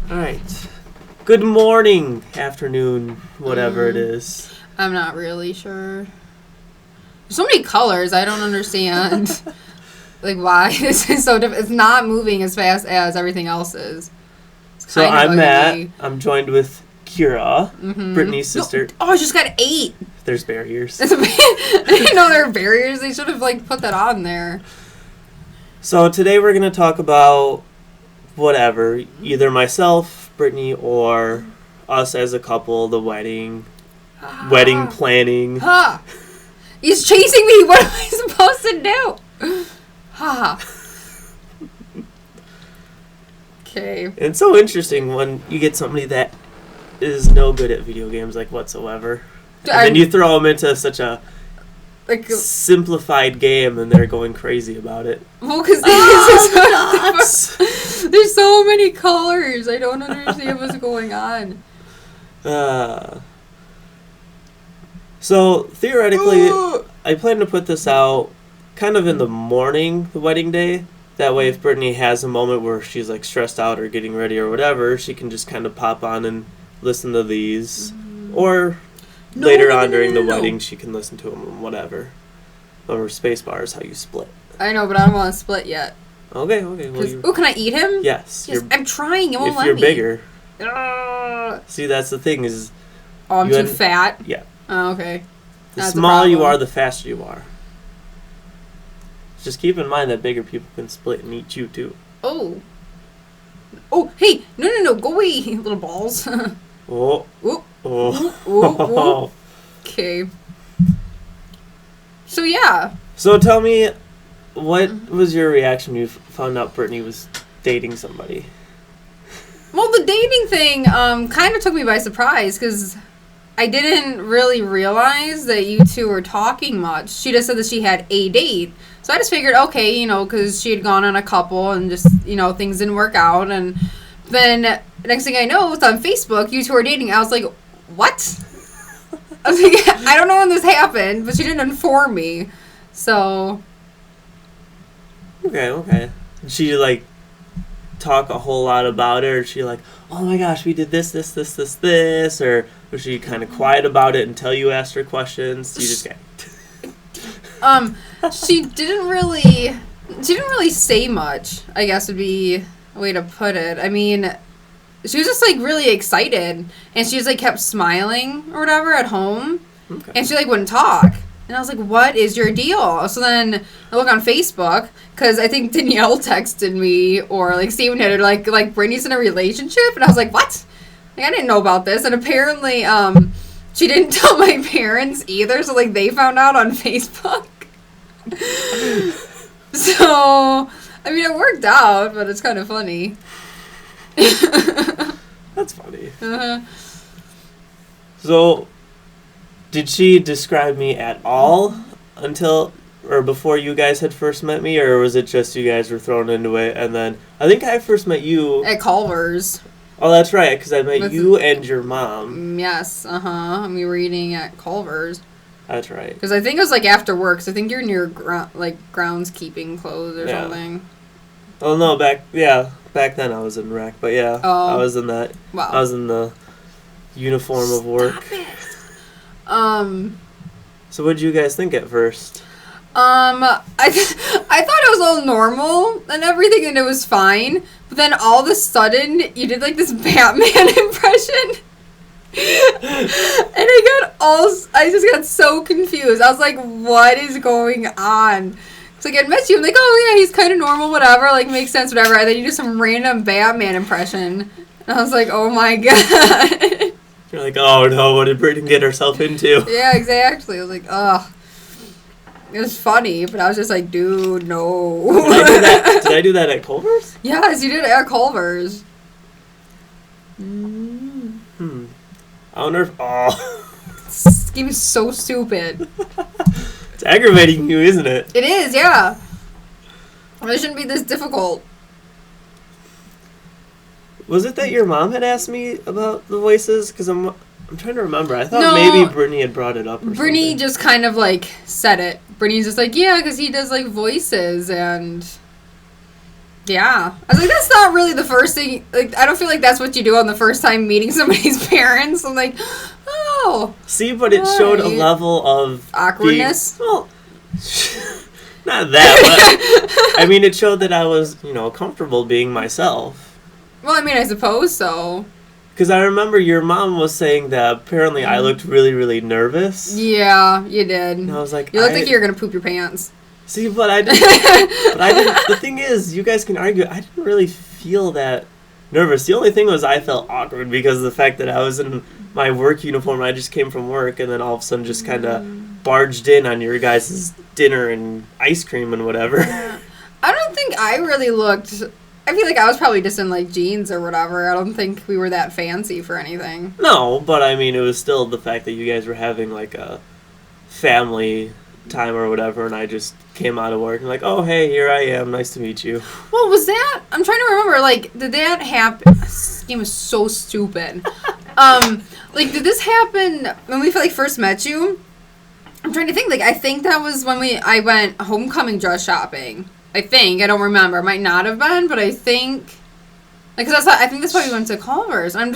Alright. Good morning, afternoon, whatever it is. I'm not really sure. There's so many colors, I don't understand. Like, why this is so different. It's not moving as fast as everything else is. So I'm Matt. I'm joined with Kyra, Brittany's sister. No. Oh, I just got 8. There's barriers. I didn't know there were barriers. They should have, put that on there. So today we're going to talk about whatever. Either myself, Brittany, or us as a couple, the wedding planning. He's chasing me. What am I supposed to do? Okay. It's so interesting when you get somebody that is no good at video games, whatsoever. And then you throw them into such a simplified game, and they're going crazy about it. Well, because there's so many colors. I don't understand what's going on. So, theoretically, I plan to put this out kind of in the morning, the wedding day. That way, if Brittany has a moment where she's, stressed out or getting ready or whatever, she can just kind of pop on and listen to these. Or later on during the wedding, she can listen to them, whatever. Remember, spacebar is how you split. I know, but I don't want to split yet. Okay. Well, can I eat him? Yes. I'm trying. It won't let me. If you're bigger. See, that's the thing is... Oh, I'm too fat? Yeah. Oh, okay. The smaller you are, the faster you are. Just keep in mind that bigger people can split and eat you, too. Oh. Oh, hey. No. Go away, little balls. Oh. Ooh. Oh. Okay. So, yeah. So, tell me, what was your reaction when you found out Brittany was dating somebody? Well, the dating thing kind of took me by surprise, because I didn't really realize that you two were talking much. She just said that she had a date. So I just figured, okay, because she had gone on a couple and just, things didn't work out. And then next thing I know, it's on Facebook, you two are dating. I was like, what? I was like, I don't know when this happened, but she didn't inform me. So. Okay. Did she, talk a whole lot about it? Or she oh my gosh, we did this, or was she kind of quiet about it until you asked her questions? You just got... She didn't really say much, I guess would be a way to put it. I mean, she was just really excited, and she just kept smiling or whatever at home. Okay. And she wouldn't talk. And I was like, what is your deal? So then I look on Facebook, because I think Danielle texted me, or Steven had it, Brittany's in a relationship, and I was like, what? I didn't know about this. And apparently she didn't tell my parents either, so they found out on Facebook. So, I mean, it worked out, but it's kind of funny. That's funny. So, did she describe me at all until or before you guys had first met me, or was it just you guys were thrown into it? And then I think I first met you at Culver's. Oh, that's right, because I met you and your mom. Yes, we were eating at Culver's. That's right. Because I think it was after work, so I think you're in your groundskeeping clothes or something. Oh no, back then I was in rec, but yeah, I was in that. Wow. I was in the uniform of work. So what did you guys think at first? I thought it was all normal and everything, and it was fine. But then all of a sudden, you did this Batman impression. And I just got so confused. I was like, what is going on? So I met you. I'm like, oh yeah, he's kind of normal, whatever. Makes sense, whatever. And then you do some random Batman impression. And I was like, oh my god. You're like, oh no, what did Brittany get herself into? Yeah, exactly. I was like, ugh. It was funny, but I was just like, dude, no. Did I do that at Culver's? Yes, you did it at Culver's. I wonder if... Oh. This game is so stupid. It's aggravating you, isn't it? It is, yeah. It shouldn't be this difficult. Was it that your mom had asked me about the voices? Because I'm trying to remember. I thought maybe Brittany had brought it up or Brittany something. just kind of, said it. Brittany's just yeah, because he does, voices, and... Yeah. I was like, that's not really the first thing. Like, I don't feel like that's what you do on the first time meeting somebody's parents. I'm like, oh. See, but it showed a level of awkwardness. Well, not that, but I mean, it showed that I was, comfortable being myself. Well, I mean, I suppose so. Because I remember your mom was saying that apparently I looked really, really nervous. Yeah, you did. And I was like, you looked like you were gonna poop your pants. See, but I didn't. The thing is, you guys can argue. I didn't really feel that nervous. The only thing was I felt awkward because of the fact that I was in my work uniform. I just came from work, and then all of a sudden just kind of barged in on your guys' dinner and ice cream and whatever. I don't think I really looked. I feel like I was probably just in like jeans or whatever. I don't think we were that fancy for anything. No, but I mean, it was still the fact that you guys were having like a family time or whatever, and I just came out of work and like, oh hey, here I am, nice to meet you. Well, was that? I'm trying to remember. Like, did that happen? This game is so stupid. Like, did this happen when we like first met you? I'm trying to think. Like, I think that was when I went homecoming dress shopping. I think I don't remember. It might not have been, but I think like cause I think that's why we went to Culver's. I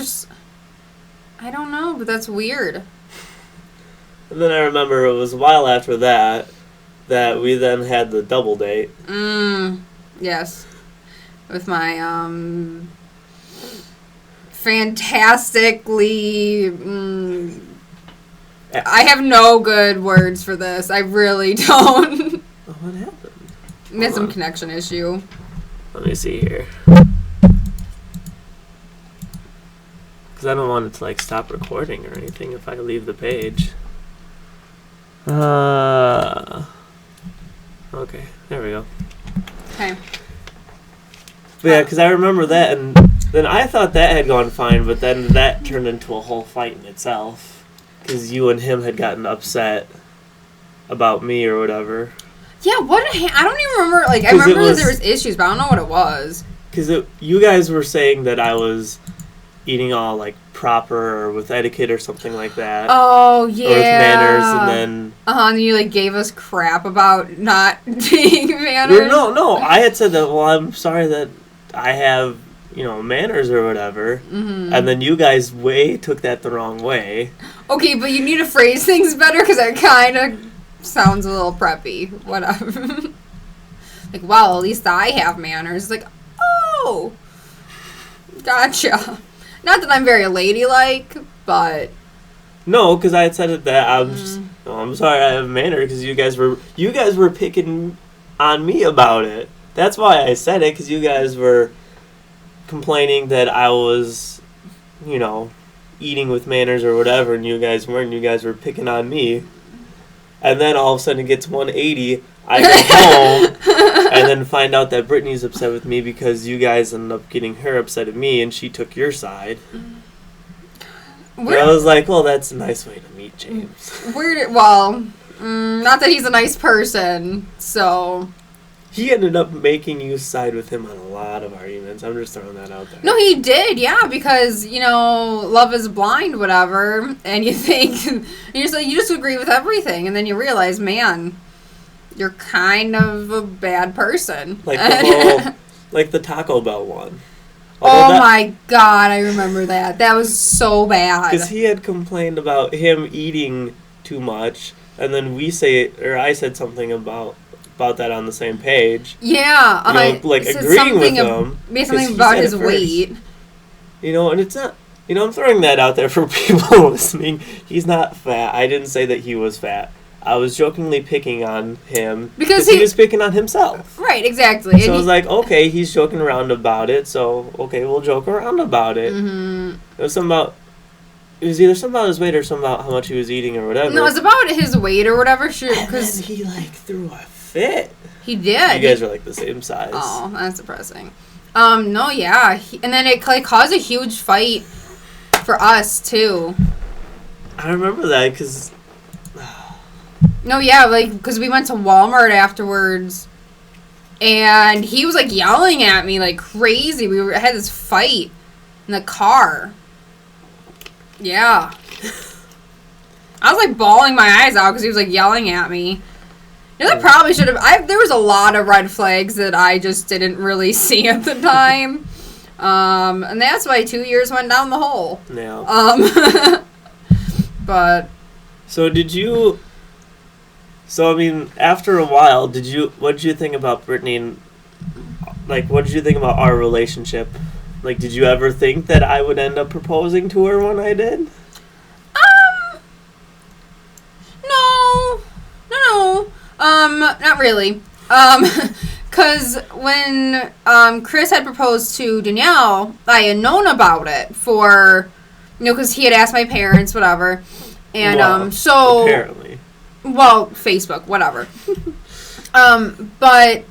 don't know, but that's weird. And then I remember it was a while after that we then had the double date. Yes. With my fantastically I have no good words for this. I really don't. Oh, what happened? We had some connection issue. Let me see here. Because I don't want it to like stop recording or anything if I leave the page. Okay, there we go. Okay. But yeah, because I remember that, and then I thought that had gone fine, but then that turned into a whole fight in itself. Because you and him had gotten upset about me or whatever. Yeah, I don't even remember, like, I remember that there was issues, but I don't know what it was. Because you guys were saying that I was eating all, like, proper or with etiquette or something like that. Oh, yeah. Or with manners, and then... and you, like, gave us crap about not being manners. No, I had said that, well, I'm sorry that I have, manners or whatever. Mm-hmm. And then you guys took that the wrong way. Okay, but you need to phrase things better, because it kind of sounds a little preppy. Whatever. Like, well, at least I have manners. Like, oh, gotcha. Not that I'm very ladylike, but... No, because I had said that I'm sorry I have manners, because you guys were picking on me about it. That's why I said it, because you guys were complaining that I was, eating with manners or whatever, and you guys weren't. You guys were picking on me. And then all of a sudden it gets 180. I go home and then find out that Brittany's upset with me because you guys ended up getting her upset at me and she took your side. I was like, well, that's a nice way to meet James. Not that he's a nice person, so... He ended up making you side with him on a lot of arguments. I'm just throwing that out there. No, he did, yeah, because, love is blind, whatever, and you think, you just agree with everything, and then you realize, man, you're kind of a bad person. Like the Taco Bell one. My God, I remember that. That was so bad. Because he had complained about him eating too much, and then I said something about that on the same page. Yeah. Agreeing with him. Made something about his weight. And it's not... I'm throwing that out there for people listening. He's not fat. I didn't say that he was fat. I was jokingly picking on him because he was picking on himself. Right, exactly. So I was like, okay, he's joking around about it, so, okay, we'll joke around about it. Mm-hmm. It was either something about his weight or something about how much he was eating or whatever. No, it was about his weight or whatever. Sure, because he, threw a fit. He did. You guys are, the same size. Oh, that's depressing. No, yeah. And then it, caused a huge fight for us, too. I remember that, because... No, yeah, because we went to Walmart afterwards, and he was, yelling at me like crazy. We had this fight in the car. Yeah. I was, bawling my eyes out because he was, yelling at me. You know, I probably should have. There was a lot of red flags that I just didn't really see at the time. And that's why 2 years went down the hole. Yeah. But. So did you... So, I mean, after a while, what did you think about Brittany and... Like, what did you think about our relationship? Like, did you ever think that I would end up proposing to her when I did? No. Not really. Because when Chris had proposed to Danielle, I had known about it for, because he had asked my parents, whatever. And, well, so... Apparently. Well, Facebook, whatever. But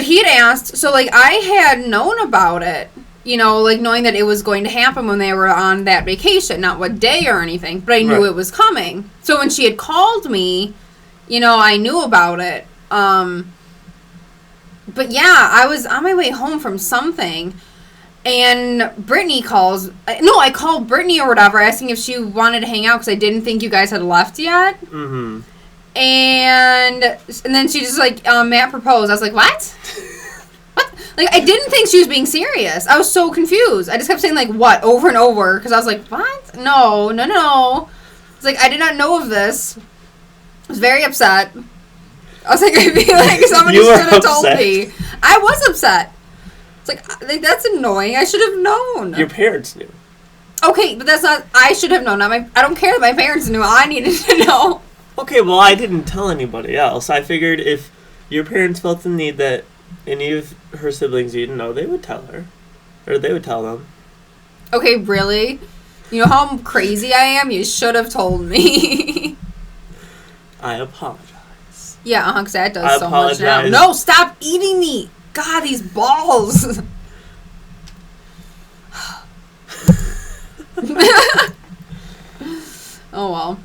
he had asked, so, like, I had known about it, like, knowing that it was going to happen when they were on that vacation, not what day or anything, but I knew it was coming. So when she had called me, I knew about it. But, yeah, I was on my way home from something, and Brittany calls. No, I called Brittany or whatever, asking if she wanted to hang out, because I didn't think you guys had left yet. Mm-hmm. And then she just, like, Matt proposed. I was like, what? What? Like, I didn't think she was being serious. I was so confused. I just kept saying, like, what? Over and over. Because I was like, what? No. It's like, I did not know of this. I was very upset. I was like, I feel like somebody should have told me. I was upset. It's like, that's annoying. I should have known. Your parents knew. Okay, but that's not... I should have known. I don't care that my parents knew. I needed to know. Okay, well, I didn't tell anybody else. I figured if your parents felt the need that any of her siblings didn't know, they would tell her. Or they would tell them. Okay, really? You know how crazy I am? You should have told me. I apologize. Yeah, because that does so much now. apologize. No, stop eating me! God, these balls! Oh, well.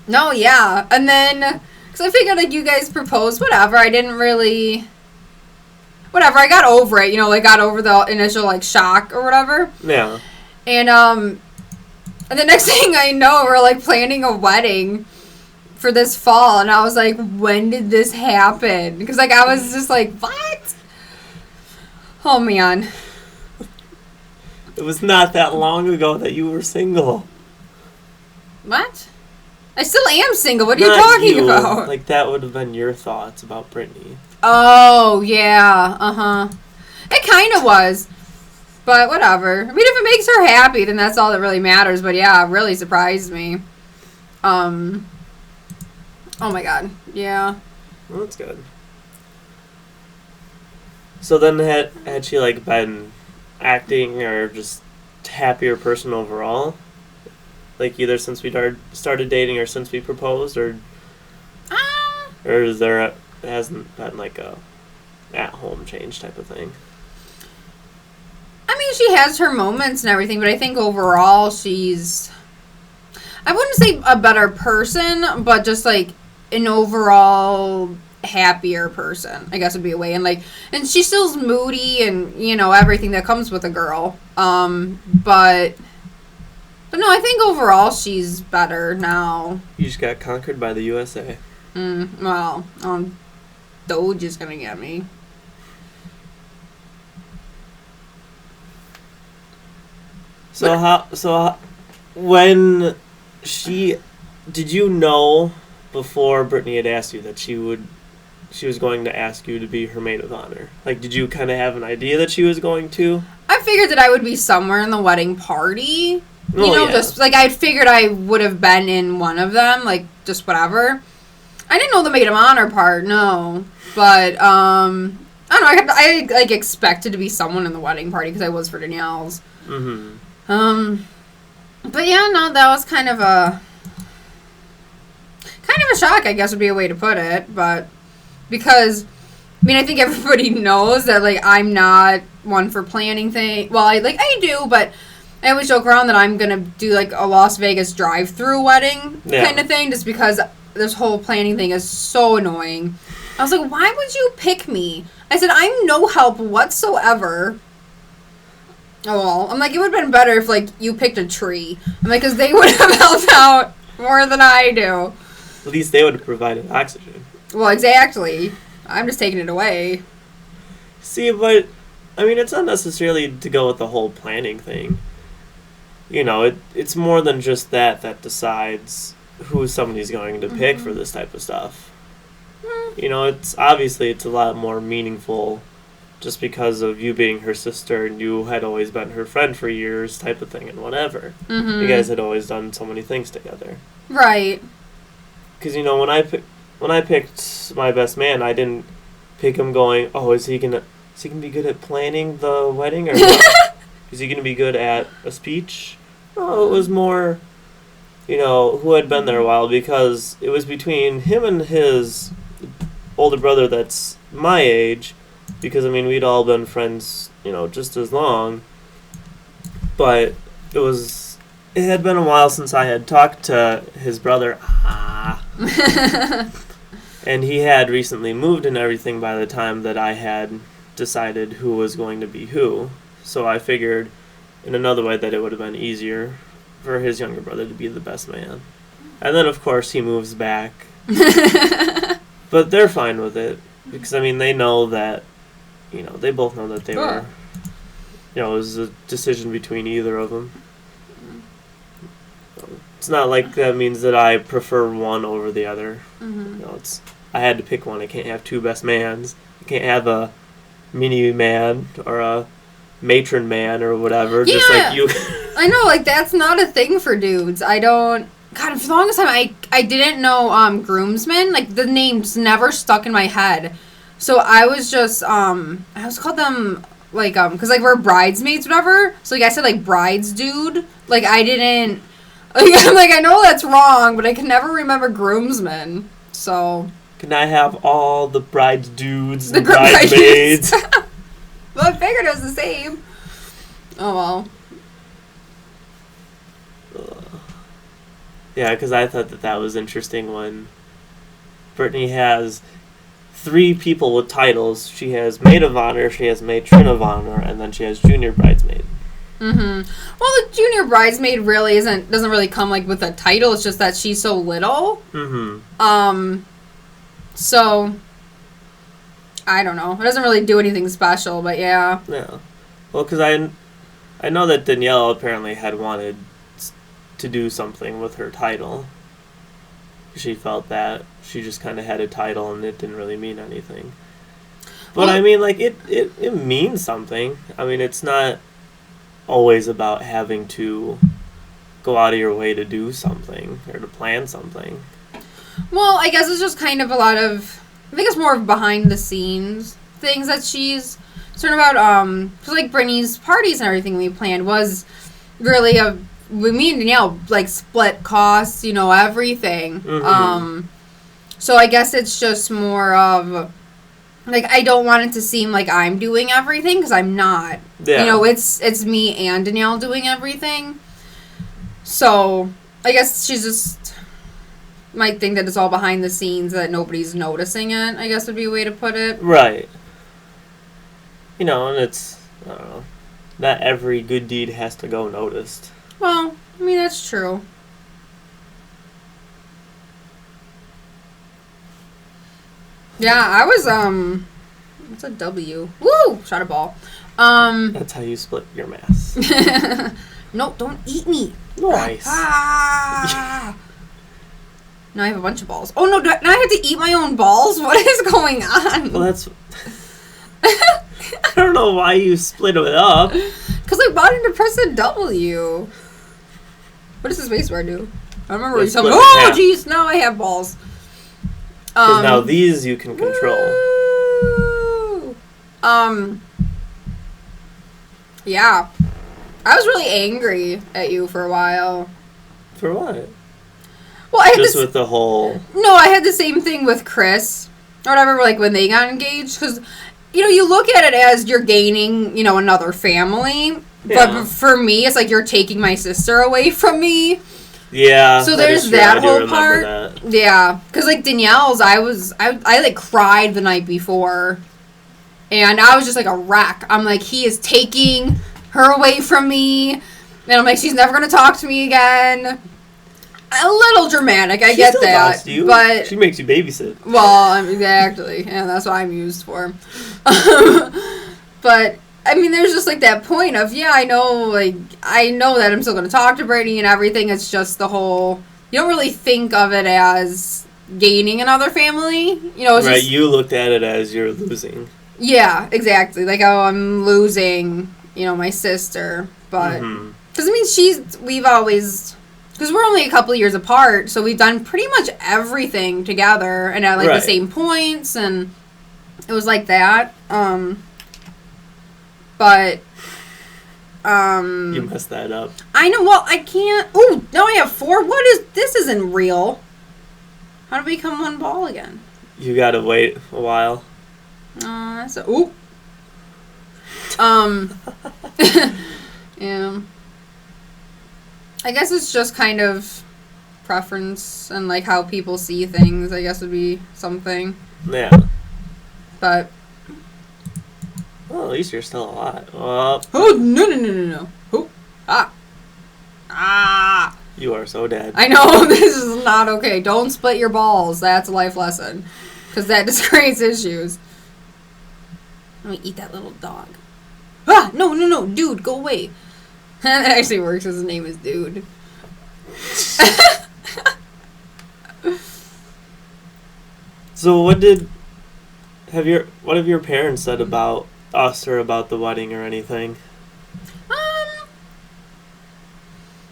No, yeah. And then, because I figured, like, you guys proposed, whatever. I didn't really... Whatever, I got over it, like, got over the initial, like, shock or whatever. Yeah. And the next thing I know, we're, like, planning a wedding for this fall. And I was like, when did this happen? Because, like, I was just like, what? Oh, man. It was not that long ago that you were single. What? I still am single. What are you talking about? Like, that would have been your thoughts about Brittany. Oh, yeah. Uh-huh. It kind of was. But whatever. I mean, if it makes her happy, then that's all that really matters. But yeah, it really surprised me. Oh my god. Yeah. Well, that's good. So then had she, like, been acting or just happier person overall? Like, either since we started dating or since we proposed, or there hasn't been, like, a at-home change type of thing? I mean, she has her moments and everything, but I think overall she's... I wouldn't say a better person, but just, like, an overall happier person, I guess would be a way. And, like, and she still's moody and, everything that comes with a girl. But no, I think overall she's better now. You just got conquered by the USA. Well, Doge is gonna get me. When did you know before Brittany had asked you that she was going to ask you to be her maid of honor? Like, did you kind of have an idea that she was going to? I figured that I would be somewhere in the wedding party. Yeah. Just, like, I figured I would have been in one of them, like, just whatever. I didn't know the maid of honor part, no. But, I don't know, I like, expected to be someone in the wedding party, because I was for Danielle's. Mm-hmm. But yeah, no, that was kind of a shock, I guess would be a way to put it, but because, I mean, I think everybody knows that, like, I'm not one for planning things. Well, I do, but I always joke around that I'm gonna do, like, a Las Vegas drive-through wedding kind of thing, just because this whole planning thing is so annoying. I was like, why would you pick me? I said, I'm no help whatsoever. Oh, well, I'm like, it would have been better if, like, you picked a tree. I'm like, because they would have helped out more than I do. At least they would have provided oxygen. Well, exactly. I'm just taking it away. See, but, I mean, it's not necessarily to go with the whole planning thing. You know, it's more than just that decides who somebody's going to pick for this type of stuff. You know, it's a lot more meaningful just because of you being her sister and you had always been her friend for years type of thing and whatever. You guys had always done so many things together. Right. Because, you know, when I picked my best man, I didn't pick him going, oh, is he gonna be good at planning the wedding or what? Is he gonna be good at a speech? No, it was more, you know, who had been there a while, because it was between him and his older brother that's my age, because, I mean, we'd all been friends, you know, just as long, but it had been a while since I had talked to his brother, and he had recently moved and everything by the time that I had decided who was going to be who, so I figured in another way that it would have been easier for his younger brother to be the best man. And then, of course, he moves back. But they're fine with it. Because, I mean, they know that, you know, they both know that they were, you know, it was a decision between either of them. It's not like that means that I prefer one over the other. You know, I had to pick one. I can't have two best mans. I can't have a mini man or a matron man or whatever, just like you. I know, like, that's not a thing for dudes. I don't. God, for the longest time, I didn't know groomsmen. Like, the names never stuck in my head. So I was just, I always called them, like, because, like, we're bridesmaids, whatever. So, like, I said, like, brides dude. Like, I didn't. Like, I'm like, I know that's wrong, but I can never remember groomsmen. So. Can I have all the brides dudes and bridesmaids? Well, I figured it was the same. Oh, well. Yeah, because I thought that was interesting when Brittany has 3 people with titles. She has maid of honor, she has matron of honor, and then she has junior bridesmaid. Well, the junior bridesmaid really doesn't really come, like, with a title. It's just that she's so little. So, I don't know. It doesn't really do anything special, but yeah. Yeah. Well, because I know that Danielle apparently had wanted to do something with her title. She felt that she just kind of had a title and it didn't really mean anything. But, I mean, like, it means something. I mean, it's not always about having to go out of your way to do something or to plan something. Well, I guess it's just kind of a lot of, I think it's more of behind the scenes things that she's sort of about, because, like, Brittany's parties and everything we planned was really me and Danielle, like, split costs, you know, everything. So I guess it's just more of, like, I don't want it to seem like I'm doing everything, because I'm not. Yeah. You know, it's me and Danielle doing everything. So I guess she's just might think that it's all behind the scenes, that nobody's noticing it, I guess would be a way to put it. Right. You know, and it's, I don't know, not every good deed has to go noticed. Well, I mean, that's true. Yeah, I was, what's a W? Woo! Shot a ball. That's how you split your mass. No, don't eat me. Nice. Now I have a bunch of balls. Oh, no, now I have to eat my own balls? What is going on? Well, that's... I don't know why you split it up. Because I wanted to press a W. What does the spacebar do? I remember you told me, oh, jeez, now I have balls. Because now these you can control. Yeah. I was really angry at you for a while. For what? Well, I had just with the whole... No, I had the same thing with Chris. Or whatever, like, when they got engaged. Because, you know, you look at it as you're gaining, you know, another family. Yeah. But for me, it's like you're taking my sister away from me. Yeah. So there's that whole part. That. Yeah. Because, like, Danielle's, I like, cried the night before. And I was just, like, a wreck. I'm like, he is taking her away from me. And I'm like, she's never going to talk to me again. A little dramatic, I She get still that. talks to you. But she makes you babysit. well, exactly. Yeah, that's what I'm used for. But I mean, there's just like that point of I know that I'm still going to talk to Brittany and everything. It's just the whole you don't really think of it as gaining another family. It's right? just, You looked at it as you're losing. Yeah, exactly. Like, oh, I'm losing, my sister. But because I mean, we've always. Because we're only a couple of years apart, so we've done pretty much everything together and at, the same points, and it was like that. But, You messed that up. I know, well, I can't... Ooh, now I have 4? This isn't real. How do we become one ball again? You gotta wait a while. Ooh. Yeah. I guess it's just kind of preference and, like, how people see things, I guess would be something. Yeah. But... Well, at least you're still alive. Oh, no. Oh, ah. You are so dead. I know, this is not okay. Don't split your balls. That's a life lesson. Because that just creates issues. Let me eat that little dog. No. Dude, go away. That actually works. His name is Dude. So what have your parents said about us or about the wedding or anything?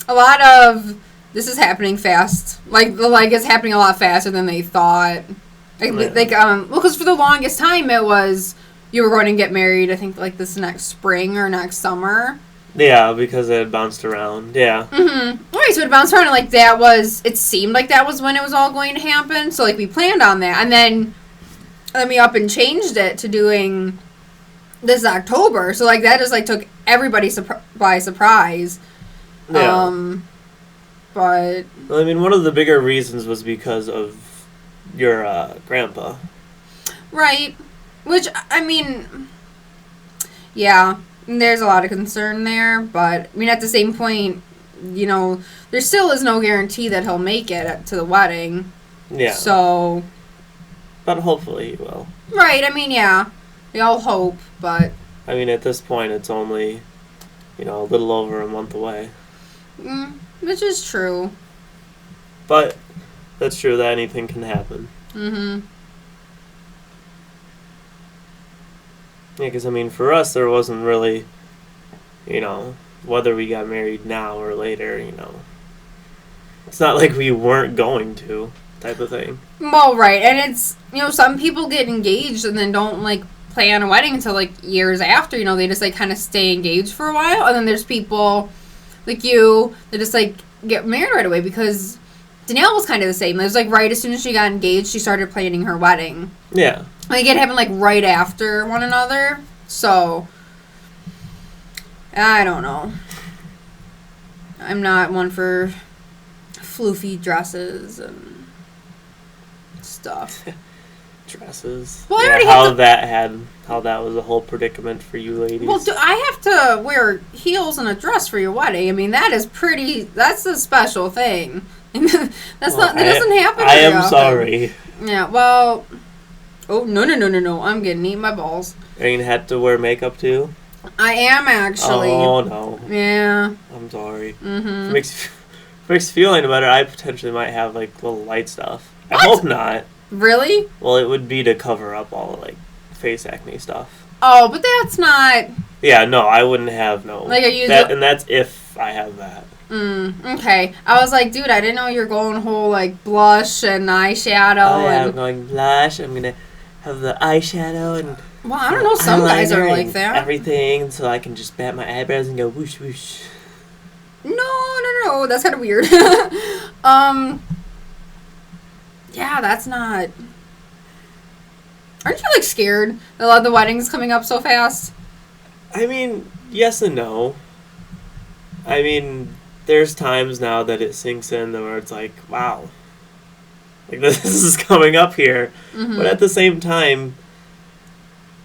A lot of this is happening fast. Like it's happening a lot faster than they thought. Because for the longest time it was you were going to get married. I think like this next spring or next summer. Yeah, because it had bounced around. Yeah. Mm-hmm. Right, so it bounced around and like that was. It seemed like that was when it was all going to happen. So like we planned on that, and then we up and changed it to doing this October. So like that just like took everybody by surprise. Yeah. But Well, I mean, one of the bigger reasons was because of your grandpa. Right. Which, I mean, yeah, there's a lot of concern there, but, I mean, at the same point, there still is no guarantee that he'll make it to the wedding. Yeah. So. But hopefully he will. Right, I mean, yeah, we all hope, but. I mean, at this point, it's only, a little over a month away. Which is true. But that's true that anything can happen. Mm-hmm. Yeah, because, I mean, for us, there wasn't really, whether we got married now or later, It's not like we weren't going to, type of thing. Well, right, and it's, some people get engaged and then don't, like, plan a wedding until, like, years after, they just, like, kind of stay engaged for a while, and then there's people like you that just, like, get married right away, because Danielle was kind of the same. It was, like, right as soon as she got engaged, she started planning her wedding. Yeah. Like, it happened, like, right after one another. So, I don't know. I'm not one for floofy dresses and stuff. Dresses. Well, I yeah, already how that was a whole predicament for you ladies. Well, I have to wear heels and a dress for your wedding. I mean, that's a special thing. That doesn't happen I very am often. sorry. Yeah, well... Oh, no. I'm getting eat my balls. Are you going to have to wear makeup too? I am, actually. Oh, no. Yeah. I'm sorry. Mm-hmm. If it makes you feel any better, I potentially might have, like, little light stuff. What? I hope not. Really? Well, it would be to cover up all, like, face acne stuff. Oh, but that's not... Yeah, no, I wouldn't have, no. Like, are you... And that's if I have that. Okay. I was like, dude, I didn't know you were going whole, like, blush and eyeshadow. Oh, yeah, I'm going blush. I'm going to have the eyeshadow and... Well, I don't know. Some guys are like that. Everything, so I can just bat my eyebrows and go whoosh, whoosh. No. That's kind of weird. Yeah, that's not... Aren't you, like, scared that a lot of the weddings coming up so fast? I mean, yes and no. I mean, there's times now that it sinks in where it's like, wow. Like, this is coming up here. Mm-hmm. But at the same time,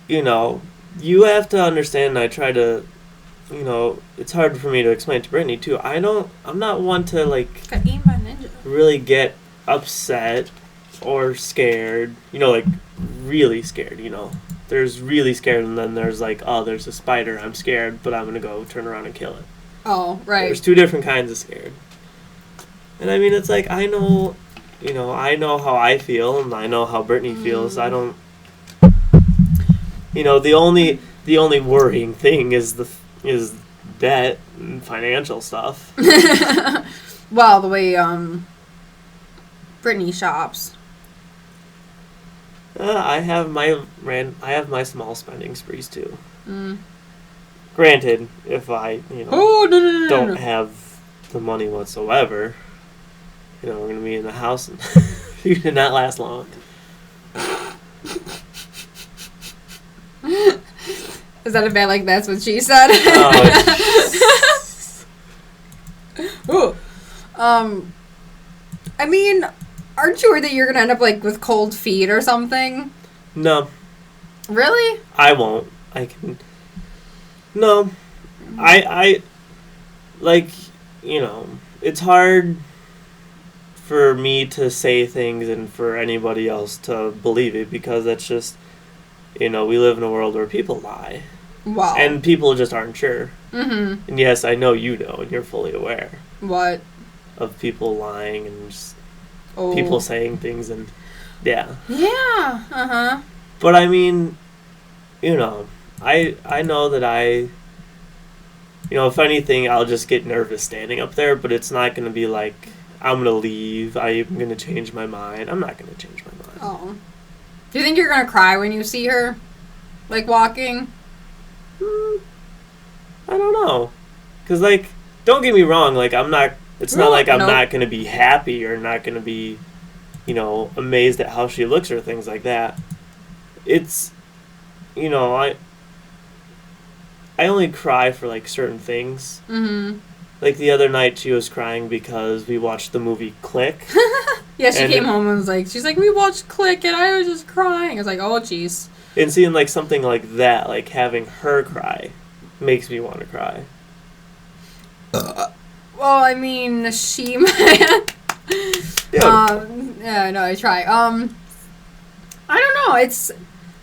you have to understand, and I try to, it's hard for me to explain to Brittany, too. I'm not one to, like... Got eaten by a ninja. really get upset or scared. You know, like really scared. You know, there's really scared, and then there's like, oh, there's a spider. I'm scared, but I'm gonna go turn around and kill it. Oh, right. There's two different kinds of scared. And I mean, it's like I know, you know, I know how I feel, and I know how Brittany feels. I don't. You know, the only worrying thing is debt and financial stuff. Well, the way Brittany shops. I have my small spending sprees too. Granted, if I don't have the money whatsoever, you know, we're gonna be in the house and you did not last long. Is that a bad, like, that's what she said? Ooh. I mean, aren't you worried that you're gonna end up, like, with cold feet or something? No. Really? I won't. I can... No. I like, you know, it's hard for me to say things and for anybody else to believe it because that's just, you know, we live in a world where people lie. Wow. And people just aren't sure. Mm-hmm. And yes, I know you know, and you're fully aware. What? Of people lying and just people saying things and, yeah. Yeah, uh-huh. But I mean, you know, I know that you know, if anything, I'll just get nervous standing up there, but it's not going to be like, I'm going to leave, I'm going to change my mind. I'm not going to change my mind. Oh. Do you think you're going to cry when you see her? Like, walking? I don't know. Because, like, don't get me wrong, like, it's not like I'm not going to be happy or not going to be, you know, amazed at how she looks or things like that. It's, you know, I only cry for, like, certain things. Mm-hmm. Like, the other night she was crying because we watched the movie Click. Yeah, she came home and was like, she's like, we watched Click and I was just crying. I was like, oh, jeez. And seeing, like, something like that, like, having her cry, makes me want to cry. Well, I mean, she might... yeah, no, I try. I don't know, it's...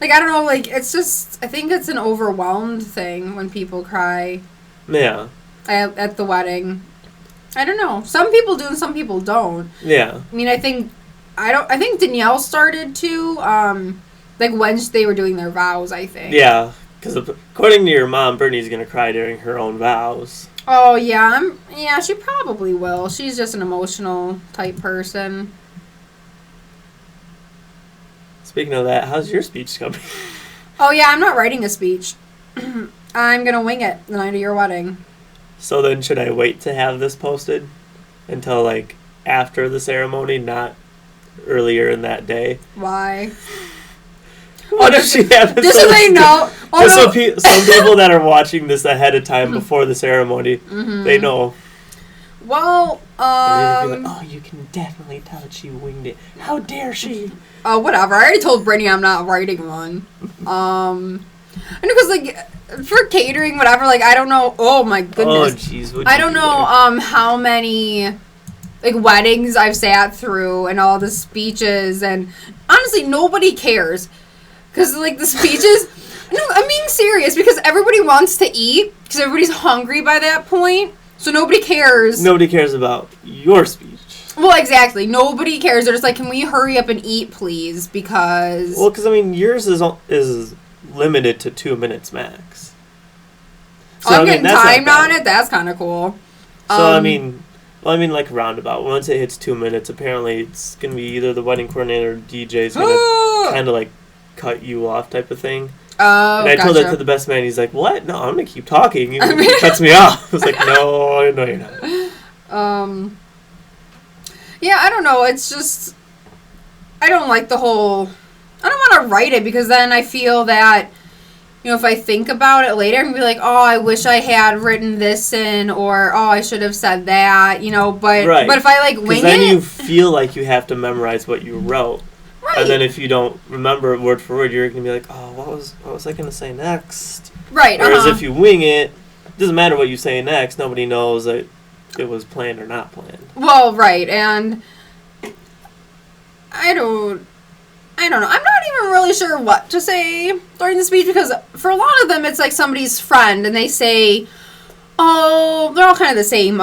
Like, I don't know, like, it's just... I think it's an overwhelmed thing when people cry. Yeah. At the wedding. I don't know. Some people do and some people don't. Yeah. I mean, I think Danielle started to, like, when they were doing their vows, I think. Yeah, because according to your mom, Brittany's going to cry during her own vows. Oh, yeah. Yeah, she probably will. She's just an emotional type person. Speaking of that, how's your speech coming? Oh, yeah, I'm not writing a speech. I'm going to wing it the night of your wedding. So then should I wait to have this posted until, like, after the ceremony, not earlier in that day? Why? What if she happens just so they know. Oh, just so some people that are watching this ahead of time before the ceremony, they know. Well, and be like, oh, you can definitely tell that she winged it. How dare she? Oh, whatever. I already told Brittany I'm not writing one. I know, because, like, for catering, whatever, like, I don't know. Oh, my goodness. Oh, jeez. I don't know how many, like, weddings I've sat through and all the speeches, and honestly, nobody cares. Because, like, the speeches... No, I'm being serious, because everybody wants to eat, because everybody's hungry by that point, so nobody cares. Nobody cares about your speech. Well, exactly. Nobody cares. They're just like, can we hurry up and eat, please, because... Well, because, I mean, yours is limited to 2 minutes max. So, I'm getting timed on it? That's kind of cool. So, I mean, like, roundabout. Once it hits 2 minutes, apparently it's going to be either the wedding coordinator or DJ's going to kind of, like, cut you off type of thing. Oh, and I told that to the best man. He's like, what? No, I'm going to keep talking. He cuts me off. I was like, no, you're not. Yeah, I don't know. It's just... I don't like the whole... I don't want to write it, because then I feel that, you know, if I think about it later, I'm going to be like, oh, I wish I had written this in, or, oh, I should have said that, you know, but if I, like, wing it... Because then you feel like you have to memorize what you wrote. Right. And then if you don't remember it word for word, you're going to be like, oh, what was I going to say next? Right, Whereas if you wing it, it doesn't matter what you say next. Nobody knows that it was planned or not planned. Well, right, and I don't know. I'm not even really sure what to say during the speech because for a lot of them, it's like somebody's friend, and they say, "Oh, they're all kind of the same."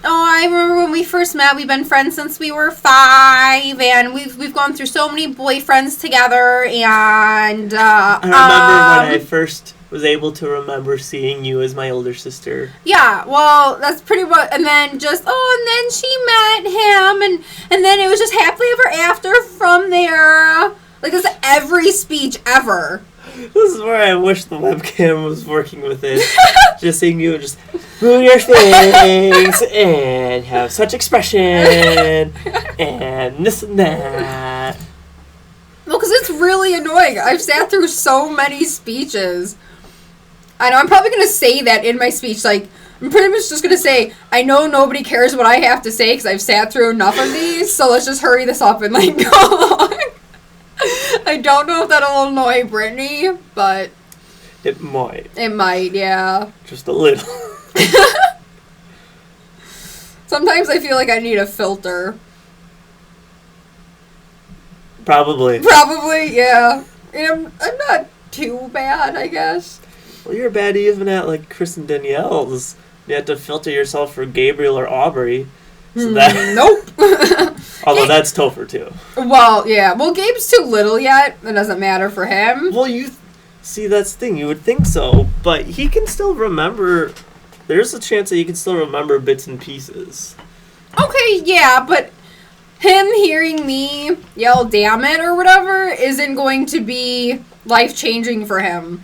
I remember when we first met. We've been friends since we were 5, and we've gone through so many boyfriends together. And I remember when I first was able to remember seeing you as my older sister. Yeah, well, that's pretty much. And then and then she met him, and then it was just happily ever after from there. Like this, every speech ever. This is where I wish the webcam was working with it. Just seeing you just move your face and have such expression and this and that. Well, because it's really annoying. I've sat through so many speeches. I know I'm probably going to say that in my speech. Like, I'm pretty much just going to say, I know nobody cares what I have to say because I've sat through enough of these, so let's just hurry this up and, like, go along. I don't know if that'll annoy Brittany, but... It might. It might, yeah. Just a little. Sometimes I feel like I need a filter. Probably, yeah. And I'm not too bad, I guess. Well, you're bad even at, like, Chris and Danielle's. You have to filter yourself for Gabriel or Aubrey. So Nope. Although that's Topher, too. Well, yeah. Well, Gabe's too little yet. It doesn't matter for him. Well, see, that's the thing. You would think so, but he can still remember. There's a chance that he can still remember bits and pieces. Okay, yeah, but him hearing me yell "damn it" or whatever isn't going to be life-changing for him.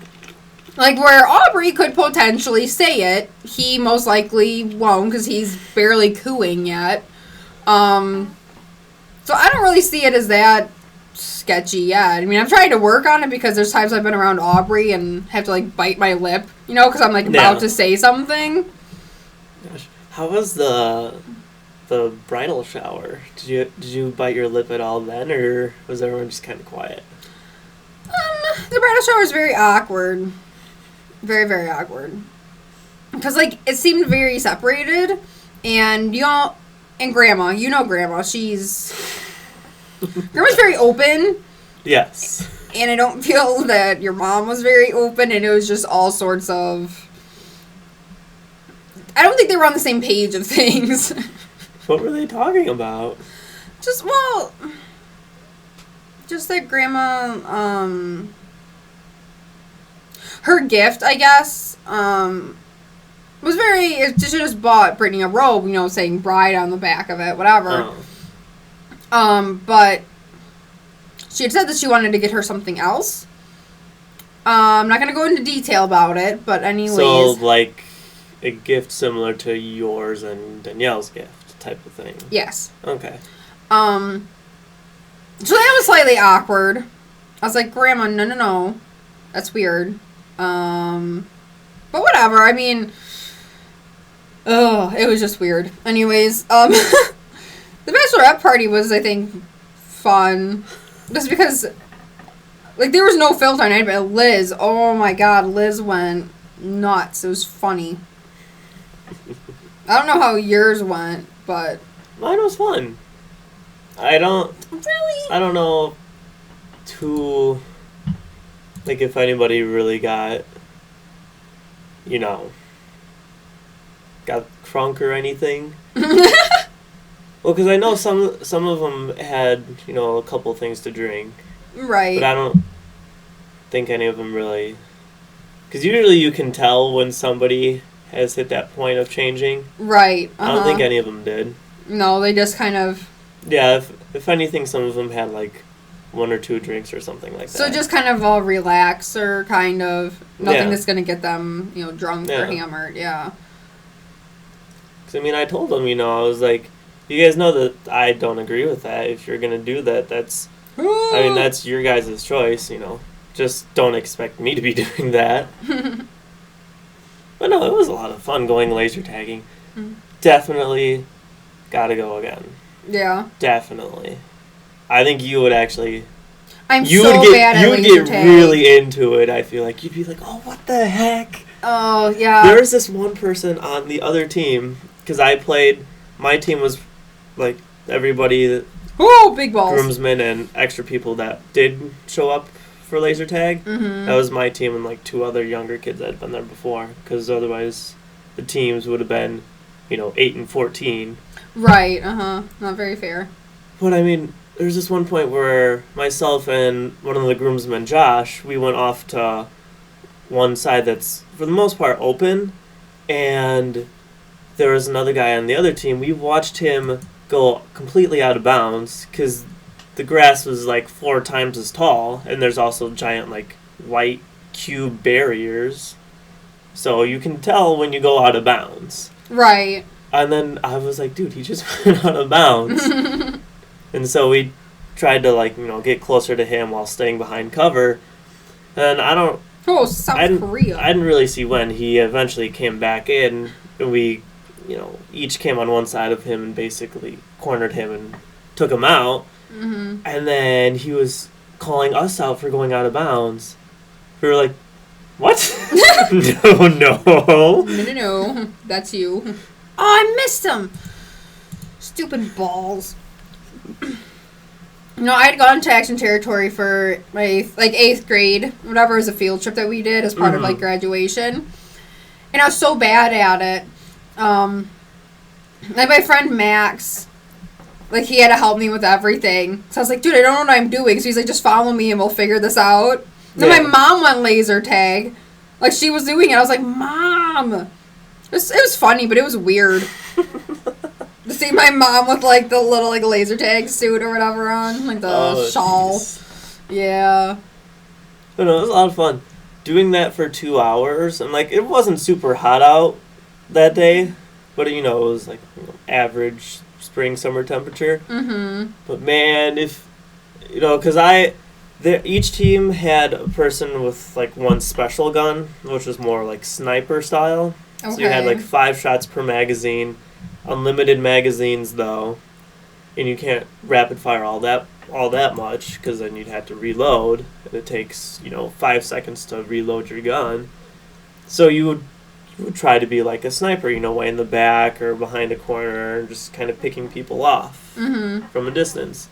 Like, where Aubrey could potentially say it, he most likely won't because he's barely cooing yet. So I don't really see it as that sketchy yet. I mean, I'm trying to work on it because there's times I've been around Aubrey and have to, like, bite my lip, you know, because I'm, like, about to say something. Gosh, how was the bridal shower? Did you bite your lip at all then, or was everyone just kind of quiet? The bridal shower was very awkward. Very, very awkward. Because, like, it seemed very separated, and Grandma, Grandma's very open. Yes. And I don't feel that your mom was very open, and it was just all sorts of... I don't think they were on the same page of things. What were they talking about? Just that Grandma, her gift, I guess, was she just bought Brittany a robe, you know, saying bride on the back of it, whatever. Oh. But she had said that she wanted to get her something else. I'm not going to go into detail about it, but anyways. So, like, a gift similar to yours and Danielle's gift type of thing. Yes. Okay. So that was slightly awkward. I was like, Grandma, no. That's weird. But whatever, I mean, it was just weird. Anyways, the bachelorette party was, I think, fun. Just because, like, there was no filter on it, but Liz, oh my god, Liz went nuts. It was funny. I don't know how yours went, but... Mine was fun. I don't know like, if anybody really got crunk or anything. Well, because I know some of them had, a couple things to drink. Right. But I don't think any of them really... Because usually you can tell when somebody has hit that point of changing. Right. I don't think any of them did. No, they just kind of... Yeah, if anything, some of them had, like, 1 or 2 drinks or something like that. So just kind of all relax or kind of nothing Yeah. that's going to get them, drunk or hammered. Yeah. Because, I mean, I told them, I was like, you guys know that I don't agree with that. If you're going to do that, that's your guys' choice, Just don't expect me to be doing that. But no, it was a lot of fun going laser tagging. Mm. Definitely gotta go again. Yeah. Definitely. I think you would actually... bad at laser tag. You would get really into it, I feel like. You'd be like, oh, what the heck? Oh, yeah. There was this one person on the other team, because I played, my team was, like, everybody, Oh, big balls. groomsmen and extra people that did show up for laser tag. Mm-hmm. That was my team and, like, 2 other younger kids that had been there before, because otherwise the teams would have been, 8 and 14. Right, not very fair. But, I mean, there's this one point where myself and one of the groomsmen, Josh, we went off to one side that's, for the most part, open, and there was another guy on the other team. We watched him go completely out of bounds, because the grass was, like, 4 times as tall, and there's also giant, like, white cube barriers, so you can tell when you go out of bounds. Right. And then I was like, dude, he just went out of bounds. And so we tried to, like, get closer to him while staying behind cover. And South Korea. I didn't really see when he eventually came back in. And we, each came on one side of him and basically cornered him and took him out. Mm-hmm. And then he was calling us out for going out of bounds. We were like, what? No. No. That's you. Oh, I missed him. Stupid balls. I had gone to Action Territory for my 8th grade, whatever, was a field trip that we did as part of like graduation, and I was so bad at it. Like my friend Max, like he had to help me with everything. So I was like, dude, I don't know what I'm doing. So he's like, just follow me and we'll figure this out. Then my mom went laser tag, like she was doing it. I was like, Mom, it was funny, but it was weird. To see my mom with, like, the little, like, laser tag suit or whatever on. Like, the shawl. Geez. Yeah. But no, it was a lot of fun. Doing that for 2 hours. And, like, it wasn't super hot out that day. But, it was, like, average spring, summer temperature. Mm-hmm. But, man, because each team had a person with, like, one special gun, which was more, like, sniper style. Okay. So you had, like, 5 shots per magazine. Unlimited magazines, though, and you can't rapid fire all that much, because then you'd have to reload, and it takes 5 seconds to reload your gun. So you would try to be like a sniper, way in the back or behind a corner, and just kind of picking people off from a distance.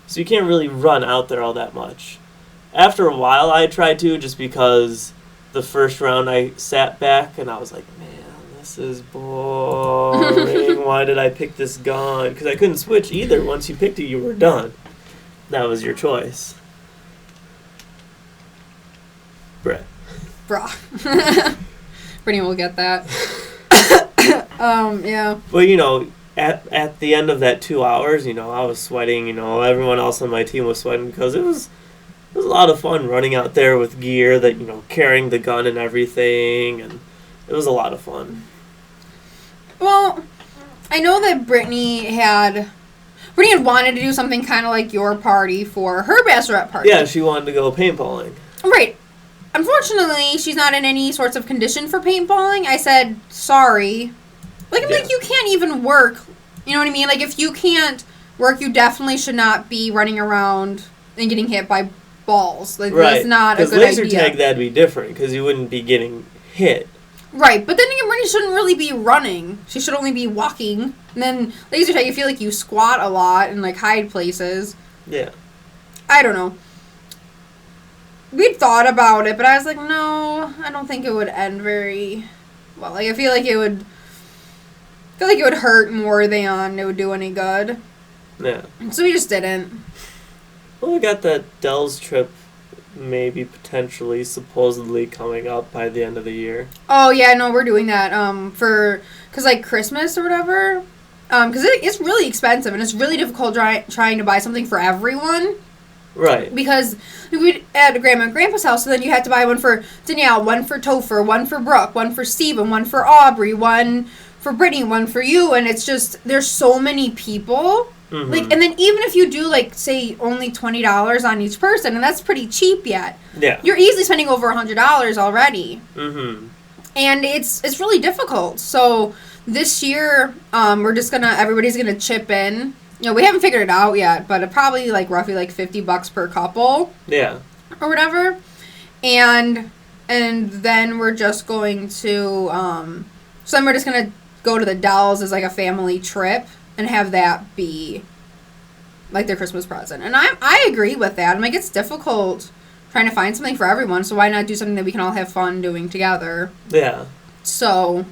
So you can't really run out there all that much. After a while, I tried to, just because the first round I sat back and I was like, man, this is boring. Why did I pick this gun? Because I couldn't switch either. Once you picked it, you were done. That was your choice. Brett. Brittany will get that. Yeah. But, at the end of that 2 hours, I was sweating. Everyone else on my team was sweating, because it was a lot of fun running out there with gear that, carrying the gun and everything. And it was a lot of fun. Well, I know that Brittany had wanted to do something kind of like your party for her bachelorette party. Yeah, she wanted to go paintballing. Right. Unfortunately, she's not in any sorts of condition for paintballing. I said, sorry. Like, I'm like, you can't even work. You know what I mean? Like, if you can't work, you definitely should not be running around and getting hit by balls. Like, right. That's not a good idea. Because laser tag, that'd be different, because you wouldn't be getting hit. Right, but then again, Brittany shouldn't really be running. She should only be walking. And then laser tag, you feel like you squat a lot and, like, hide places. Yeah. I don't know. We'd thought about it, but I was like, no, I don't think it would end very well. Like, I feel like it would hurt more than it would do any good. Yeah. So we just didn't. Well, we got that Dell's trip maybe potentially supposedly coming up by the end of the year. Oh yeah, no, we're doing that because like Christmas or whatever, because it's really expensive and it's really difficult trying to buy something for everyone. Right. Because we'd at Grandma and Grandpa's house, so then you had to buy one for Danielle, one for Topher, one for Brooke, one for Steven, one for Aubrey, one for Brittany, one for you, and it's just there's so many people. Mm-hmm. Like, and then even if you do, like, say, only $20 on each person, and that's pretty cheap yet. Yeah. You're easily spending over $100 already. Mm-hmm. And it's really difficult. So this year, everybody's gonna chip in. We haven't figured it out yet, but it probably, like, roughly, like, $50 per couple. Yeah. Or whatever. And then we're just going to, so then we're just gonna go to the Dells as like a family trip and have that be like their Christmas present. And I agree with that. I'm like, it's difficult trying to find something for everyone, so why not do something that we can all have fun doing together? Yeah. So,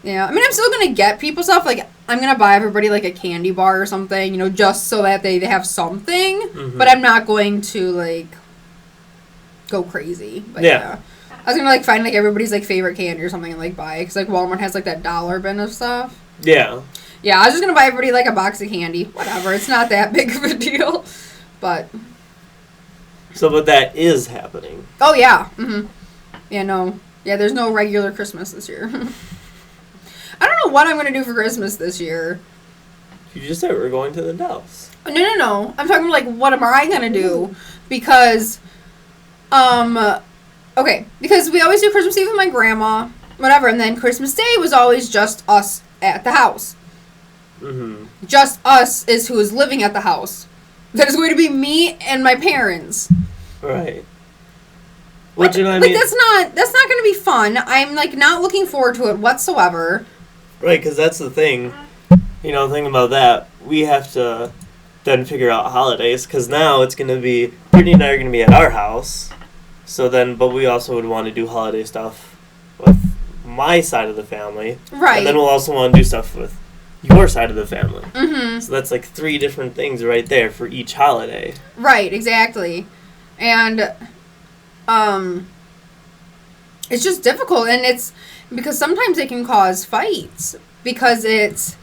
yeah. I mean, I'm still going to get people stuff. Like, I'm going to buy everybody, like, a candy bar or something, you know, just so that they have something. Mm-hmm. But I'm not going to, like, go crazy. But, yeah. I was going to, like, find, like, everybody's, like, favorite candy or something and, like, buy it. Because, like, Walmart has, like, that dollar bin of stuff. Yeah. Yeah, I was just going to buy everybody, like, a box of candy. Whatever. It's not that big of a deal. But... But that is happening. Oh, yeah. Mm-hmm. Yeah, no. Yeah, there's no regular Christmas this year. I don't know what I'm going to do for Christmas this year. You just said we're going to the Dells. No. I'm talking like, what am I going to do? Because, okay. Because we always do Christmas Eve with my grandma, whatever, and then Christmas Day was always just us at the house. Mm-hmm. Just us is who is living at the house. There's going to be me and my parents. Right. What do you know what I mean? That's not going to be fun. I'm, like, not looking forward to it whatsoever. Right, because that's the thing. You know, the thing about that, we have to then figure out holidays, because now it's going to be, Brittany and I are going to be at our house, so then, but we also would want to do holiday stuff with my side of the family. Right. And then we'll also want to do stuff with your side of the family. Mm-hmm. So that's like 3 different things right there for each holiday. Right, exactly. And, it's just difficult, and it's, because sometimes it can cause fights, because it's,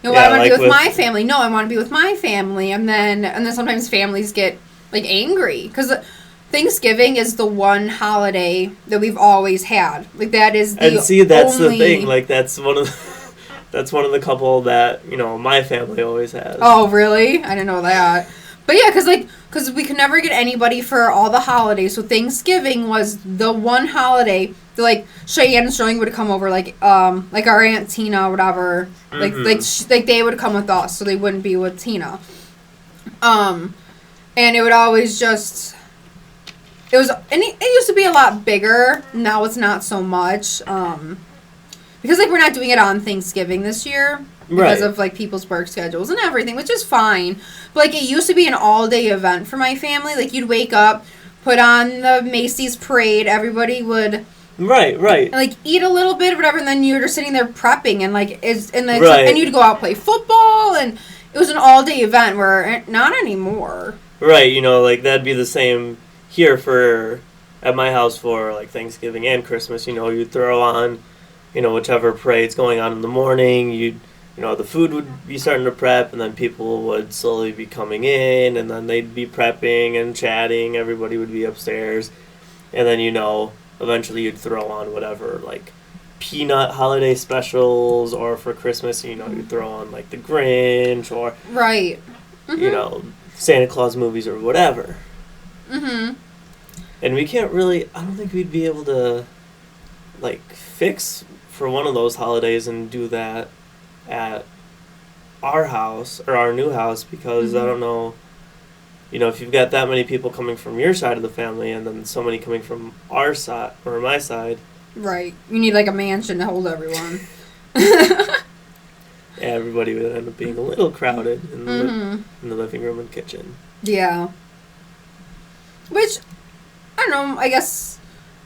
you know, I want to be with my family. No, I want to be with my family, and then sometimes families get, like, angry, because Thanksgiving is the one holiday that we've always had. Like, that is the And see, that's the thing, like, that's one of the couple that, you know, my family always has. Oh, really? I didn't know that. But yeah, because we could never get anybody for all the holidays. So Thanksgiving was the one holiday that, like, Cheyenne and Sterling would come over, like our Aunt Tina or whatever. Mm-hmm. Like they would come with us, so they wouldn't be with Tina. And it would always just... It used to be a lot bigger. Now it's not so much. Because, like, we're not doing it on Thanksgiving this year. Because of, like, people's work schedules and everything, which is fine. But, like, it used to be an all-day event for my family. Like, you'd wake up, put on the Macy's parade, everybody would... Right. And, like, eat a little bit or whatever, and then you're just sitting there prepping, and, like, and you'd go out play football, and it was an all-day event where... Not anymore. Right, you know, like, that'd be the same here at my house for, like, Thanksgiving and Christmas. You know, you'd throw on, you know, whichever parade's going on in the morning, you know, the food would be starting to prep, and then people would slowly be coming in, and then they'd be prepping and chatting. Everybody would be upstairs. And then, you know, eventually you'd throw on whatever, like, peanut holiday specials, or for Christmas, you know, you'd throw on, like, the Grinch, or, right. Mm-hmm. You know, Santa Claus movies or whatever. Mm-hmm. And we can't really, I don't think we'd be able to, like, fix for one of those holidays and do that at our house, or our new house, because I don't know, you know, if you've got that many people coming from your side of the family and then so many coming from our side, or my side. Right. You need, like, a mansion to hold everyone. Yeah, everybody would end up being a little crowded in the living room and kitchen. Yeah. Which, I don't know, I guess...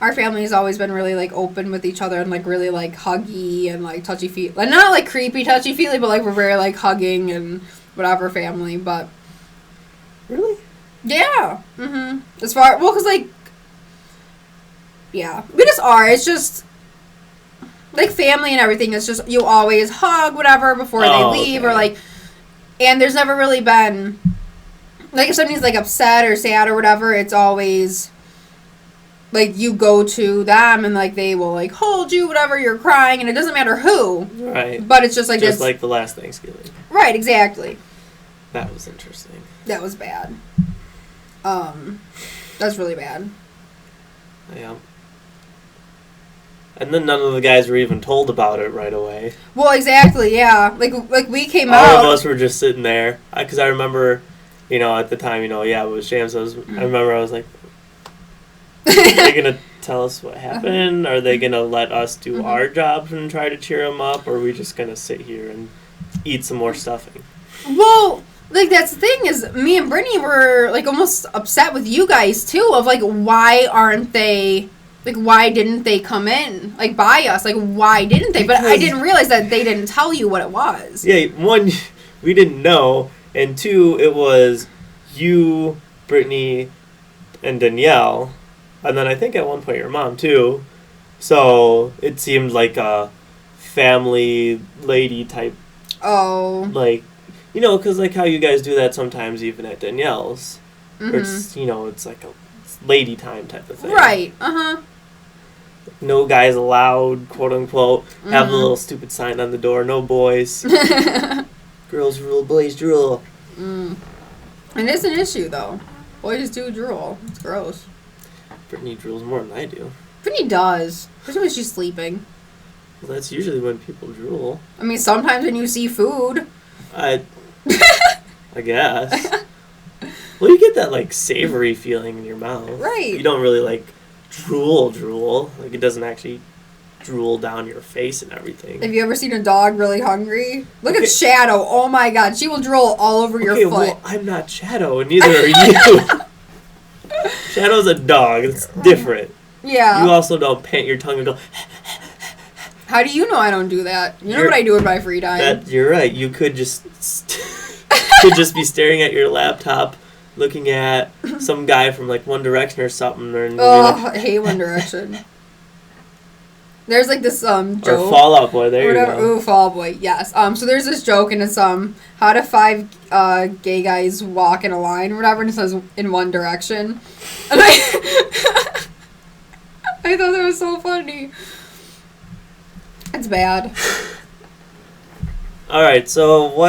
Our family has always been really, like, open with each other and, like, really, like, huggy and, like, touchy-feely. Like, not, like, creepy touchy-feely, but, like, we're very, like, hugging and whatever family, but... Really? Yeah. Mm-hmm. Well, because, like... Yeah. We just are. It's just... Like, family and everything, it's just, you always hug, whatever, before they leave, or, like... And there's never really been... Like, if somebody's, like, upset or sad or whatever, it's always... Like, you go to them, and, like, they will, like, hold you, whatever, you're crying, and it doesn't matter who. Right. But it's just, like... Just like the last Thanksgiving. Right, exactly. That was interesting. That was bad. That's really bad. Yeah. And then none of the guys were even told about it right away. Well, exactly, yeah. Like we came out... All of us were just sitting there. Because I remember, you know, at the time, you know, yeah, it was Shams. I remember I was like... tell us what happened? Are they going to let us do our jobs and try to cheer them up? Or are we just going to sit here and eat some more stuffing? Well, like, that's the thing is, me and Brittany were, like, almost upset with you guys, too, of, like, why didn't they come in, like, buy us? Like, why didn't they? But I didn't realize that they didn't tell you what it was. Yeah, one, we didn't know, and two, it was you, Brittany, and Danielle, and then I think at one point your mom, too. So it seemed like a family lady type. Oh. Like, you know, because like how you guys do that sometimes even at Danielle's. Where it's, you know, it's like a lady time type of thing. Right, uh-huh. No guys allowed, quote unquote. Have a little stupid sign on the door, no boys. Girls rule, boys drool. And it's an issue, though. Boys do drool. It's gross. Brittany drools more than I do. Brittany does. Especially when she's sleeping. Well, that's usually when people drool. I mean, sometimes when you see food. I guess. Well, you get that, like, savory feeling in your mouth. Right. You don't really, like, drool. Like, it doesn't actually drool down your face and everything. Have you ever seen a dog really hungry? Look at Shadow. Oh, my God. She will drool all over your foot. Well, I'm not Shadow, and neither are you. Shadow's a dog. It's different. Yeah. You also don't pant your tongue and go... How do you know I don't do that? You know what I do in my free time. You're right. You could just be staring at your laptop, looking at some guy from like One Direction or something. I hate One Direction. There's like this joke. Or Fall Out Boy. There you go. Ooh, Fall Out Boy. Yes. So there's this joke, and it's how do 5 gay guys walk in a line or whatever, and it says in one direction. And I thought that was so funny. It's bad. All right. So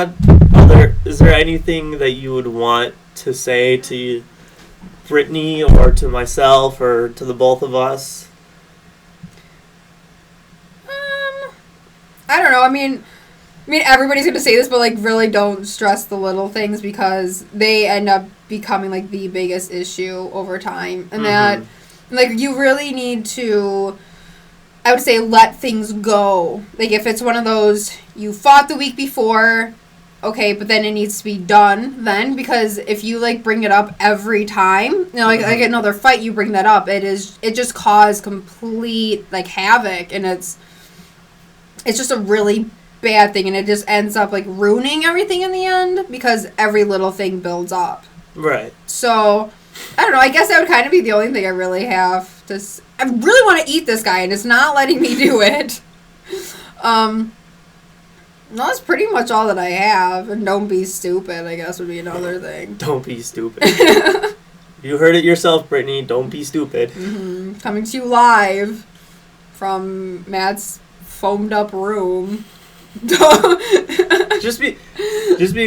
is there anything that you would want to say to Brittany or to myself or to the both of us? I don't know. I mean, everybody's gonna say this, but like, really don't stress the little things because they end up becoming like the biggest issue over time, and that like you really need to. I would say let things go. Like, if it's one of those, you fought the week before, okay, but then it needs to be done then, because if you, like, bring it up every time, you know, like another fight, you bring that up, it just caused complete, like, havoc, and it's just a really bad thing, and it just ends up, like, ruining everything in the end, because every little thing builds up. Right. So, I don't know, I guess that would kind of be the only thing I really have to I really want to eat this guy, and it's not letting me do it. No, that's pretty much all that I have. And don't be stupid, I guess, would be another thing. Don't be stupid. You heard it yourself, Brittany. Don't be stupid. Coming to you live from Matt's foamed up room. Just be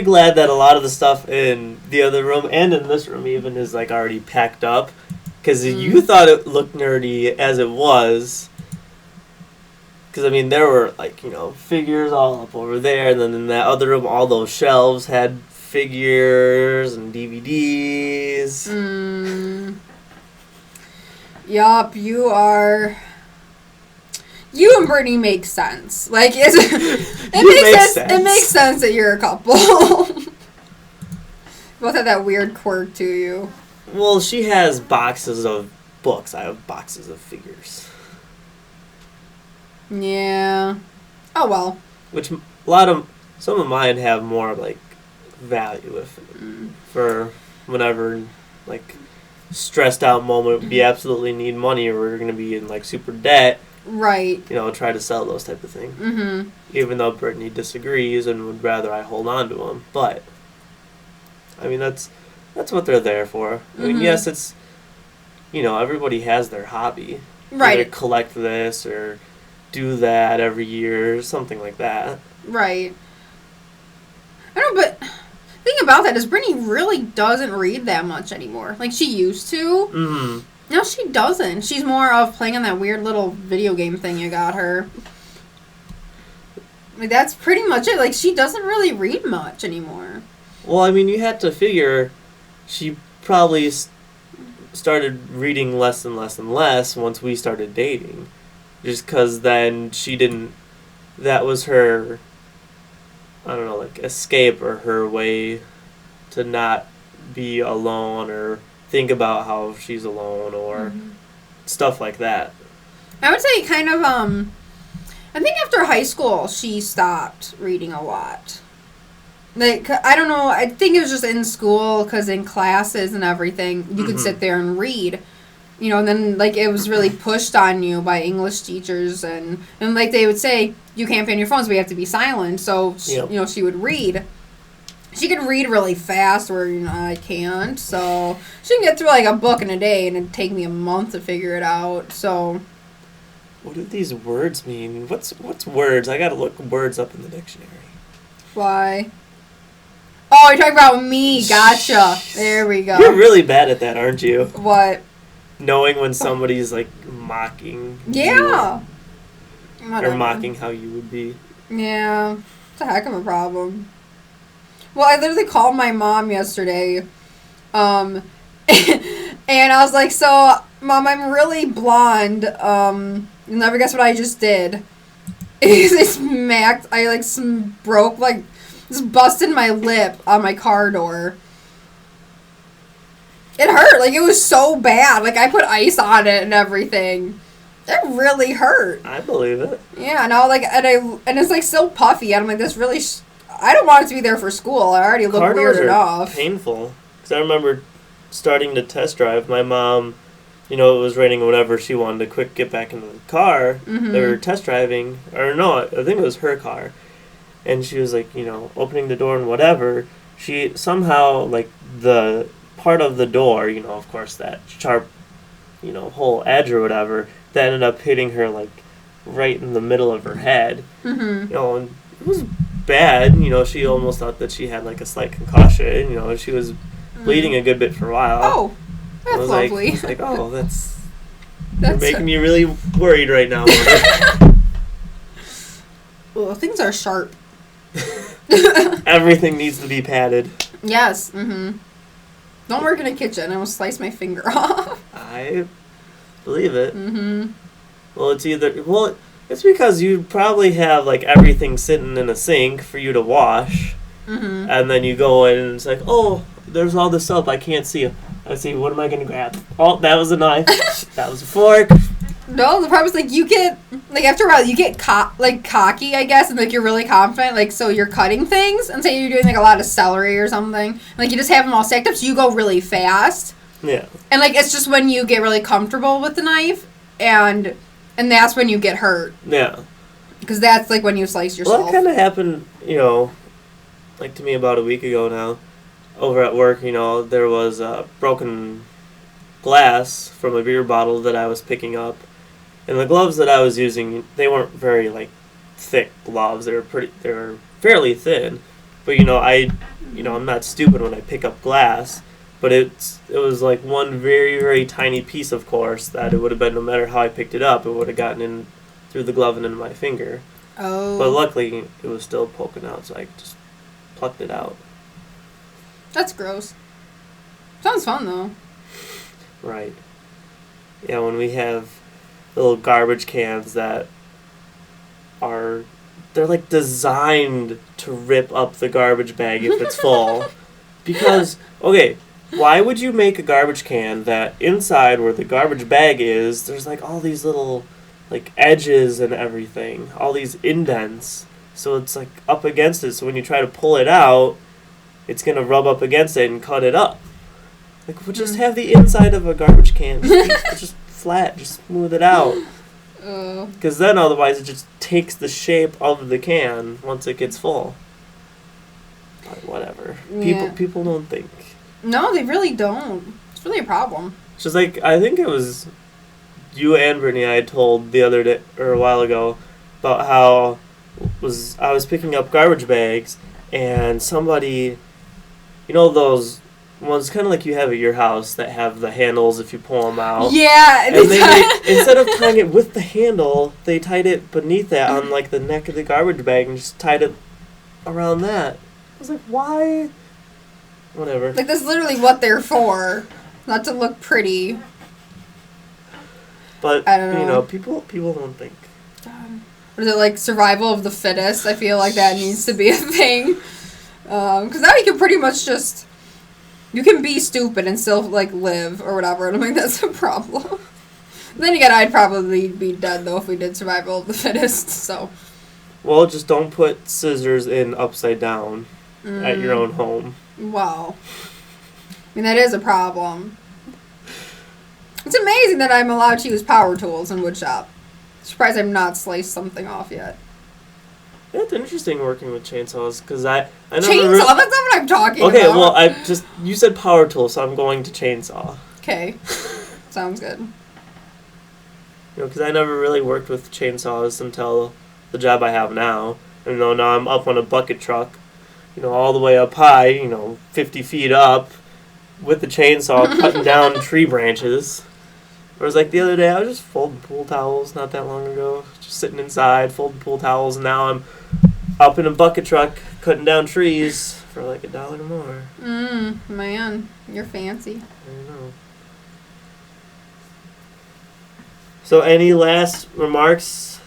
glad that a lot of the stuff in the other room and in this room even is like already packed up. Because you thought it looked nerdy as it was. Because, I mean, there were, like, you know, figures all up over there. And then in that other room, all those shelves had figures and DVDs. Yup, you and Brittany make sense. Like, it makes sense that you're a couple. Both have that weird quirk to you. Well, she has boxes of books. I have boxes of figures. Yeah. Oh, well. Which some of mine have more, like, value for whenever, like, stressed out moment, we absolutely need money or we're going to be in, like, super debt. Right. You know, try to sell those type of thing. Even though Brittany disagrees and would rather I hold on to them. But, I mean, that's what they're there for. I mean, yes, it's, you know, everybody has their hobby. Right. Either collect this or do that every year, something like that. Right. I don't know, but the thing about that is Brittany really doesn't read that much anymore. Like, she used to. No, she doesn't. She's more of playing on that weird little video game thing you got her. Like, that's pretty much it. Like, she doesn't really read much anymore. Well, I mean, you had to figure she probably started reading less and less and less once we started dating. Just because then she didn't... That was her, I don't know, like, escape or her way to not be alone or think about how she's alone or stuff like that. I would say kind of, I think after high school, she stopped reading a lot. Like, I don't know, I think it was just in school, because in classes and everything, you could sit there and read. You know, and then, like, it was really pushed on you by English teachers, and like, they would say, you can't be on your phones, but you have to be silent, so, she, you know, she would read. She could read really fast, where, you know, I can't, so she can get through, like, a book in a day, and it'd take me a month to figure it out, so... What do these words mean? What's words? I gotta look words up in the dictionary. Why? Oh, you're talking about me, gotcha. There we go. You're really bad at that, aren't you? What? Knowing when somebody's, like, mocking Yeah. you. Or mocking how you would be. Yeah. It's a heck of a problem. Well, I literally called my mom yesterday. And I was like, so, Mom, I'm really blonde. You'll never guess what I just did. I smacked, I, like, broke, like, just busted my lip on my car door. It hurt. Like, it was so bad. Like, I put ice on it and everything. It really hurt. I believe it. Yeah, and I like, and it's like still puffy. And I'm like, this really, I don't want it to be there for school. I already look weird enough. Painful. Because I remember starting to test drive. My mom, you know, it was raining or whatever. She wanted to quick get back into the car. They were test driving, or no, I think it was her car. And she was like, you know, opening the door and whatever. She somehow, like, the part of the door, you know, of course, that sharp, you know, whole edge or whatever, that ended up hitting her, like, right in the middle of her head. You know, and it was bad. You know, she almost thought that she had, like, a slight concussion. You know, she was bleeding a good bit for a while. Oh, that's lovely. Like, it's like, oh, that's you're making me really worried right now. Well, things are sharp. Everything needs to be padded. Yes. Don't work in a kitchen. I will slice my finger off. I believe it. Well, it's because you probably have, like, everything sitting in a sink for you to wash. And then you go in and it's like, oh, there's all this soap. I can't see it. Let's see, what am I going to grab? Oh, that was a knife. That was a fork. No, the problem is, like, you get, like, after a while, you get, cocky, I guess, and, like, you're really confident, like, so you're cutting things, and say you're doing, like, a lot of celery or something, and, like, you just have them all stacked up, so you go really fast. Yeah. And, like, it's just when you get really comfortable with the knife, and that's when you get hurt. Yeah. Because that's, like, when you slice yourself. Well, that kind of happened, you know, like, to me about a week ago now. Over at work, you know, there was broken glass from a beer bottle that I was picking up. And the gloves that I was using, they weren't very, like, thick gloves. They were fairly thin. But, you know, I'm not stupid when I pick up glass. But it was, like, one very, very tiny piece, of course, that it would have been, no matter how I picked it up, it would have gotten in through the glove and into my finger. Oh. But luckily, it was still poking out, so I just plucked it out. That's gross. Sounds fun, though. Right. Yeah, when we have little garbage cans that they're like designed to rip up the garbage bag if it's full. Because, okay, why would you make a garbage can that inside where the garbage bag is, there's like all these little like edges and everything, all these indents, so it's like up against it, so when you try to pull it out, it's going to rub up against it and cut it up. Like, we'll just have the inside of a garbage can just flat, just smooth it out. Because then otherwise it just takes the shape of the can once it gets full. But whatever. Yeah. People don't think. No, they really don't. It's really a problem. It's just like, I think it was you and Brittany I had told the other day, or a while ago, about how I was picking up garbage bags and somebody, you know those ones kind of like you have at your house that have the handles if you pull them out. Yeah. And instead of tying it with the handle, they tied it beneath that on like the neck of the garbage bag and just tied it around that. I was like, why? Whatever. Like, that's literally what they're for. not to look pretty. But, I don't know. you know, people don't think. What is it, like survival of the fittest? I feel like that needs to be a thing. Because now you can pretty much just... You can be stupid and still, like, live or whatever. I don't think that's a problem. Then again, I'd probably be dead, though, if we did survival of the fittest, so... Well, just don't put scissors in upside down at your own home. Wow. I mean, that is a problem. It's amazing that I'm allowed to use power tools in woodshop. Surprised I've not sliced something off yet. Yeah, it's interesting working with chainsaws, because I never... Chainsaw? That's not what I'm talking about. Okay, well, you said power tool, so I'm going to chainsaw. Okay. Sounds good. You know, because I never really worked with chainsaws until the job I have now. And now I'm up on a bucket truck, you know, all the way up high, you know, 50 feet up, with the chainsaw, cutting down tree branches. Whereas, like, the other day, I was just folding pool towels not that long ago. Just sitting inside, folding pool towels, and now I'm up in a bucket truck, cutting down trees for, like, $1 more. Man, you're fancy. I know. So, any last remarks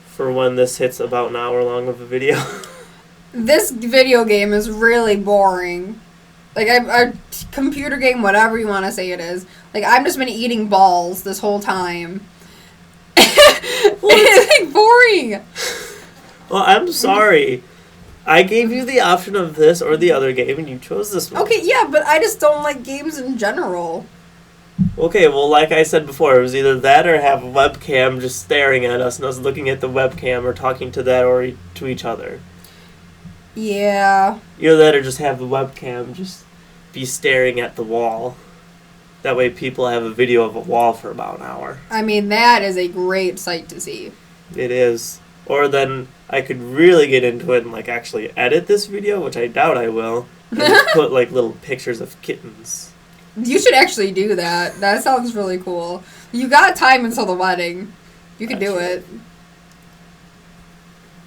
for when this hits about an hour long of a video? This video game is really boring. Like, a computer game, whatever you want to say it is. Like, I've just been eating balls this whole time. It's, like, boring. Well, I'm sorry. I gave you the option of this or the other game, and you chose this one. Okay, yeah, but I just don't like games in general. Okay, well, like I said before, it was either that or have a webcam just staring at us and us looking at the webcam or talking to that or to each other. Yeah. Either that or just have the webcam just be staring at the wall. That way people have a video of a wall for about an hour. I mean, that is a great sight to see. It is. Or then I could really get into it and, like, actually edit this video, which I doubt I will, and just put, like, little pictures of kittens. You should actually do that. That sounds really cool. You got time until the wedding. You can do it.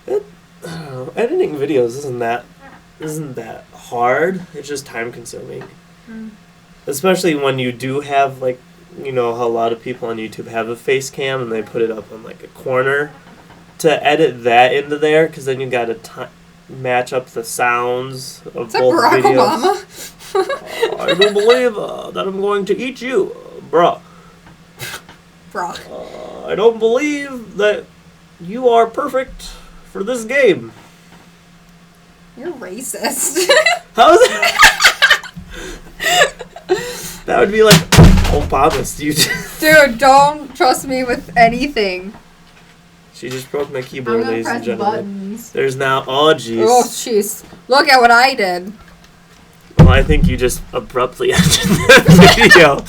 I don't know. Editing videos isn't that hard. It's just time consuming. Especially when you do have, like, you know how a lot of people on YouTube have a face cam and they put it up on, like, a corner. To edit that into there, because then you got to match up the sounds of Is both that Barack videos. Obama? I don't believe that I'm going to eat you, bruh. Bruh. I don't believe that you are perfect for this game. You're racist. How is that? That would be like Obama's YouTube. Dude, don't trust me with anything. She just broke my keyboard, I'm gonna ladies and press gentlemen. buttons. There's now... Oh, jeez. Oh, jeez. Look at what I did. Well, I think you just abruptly ended the video.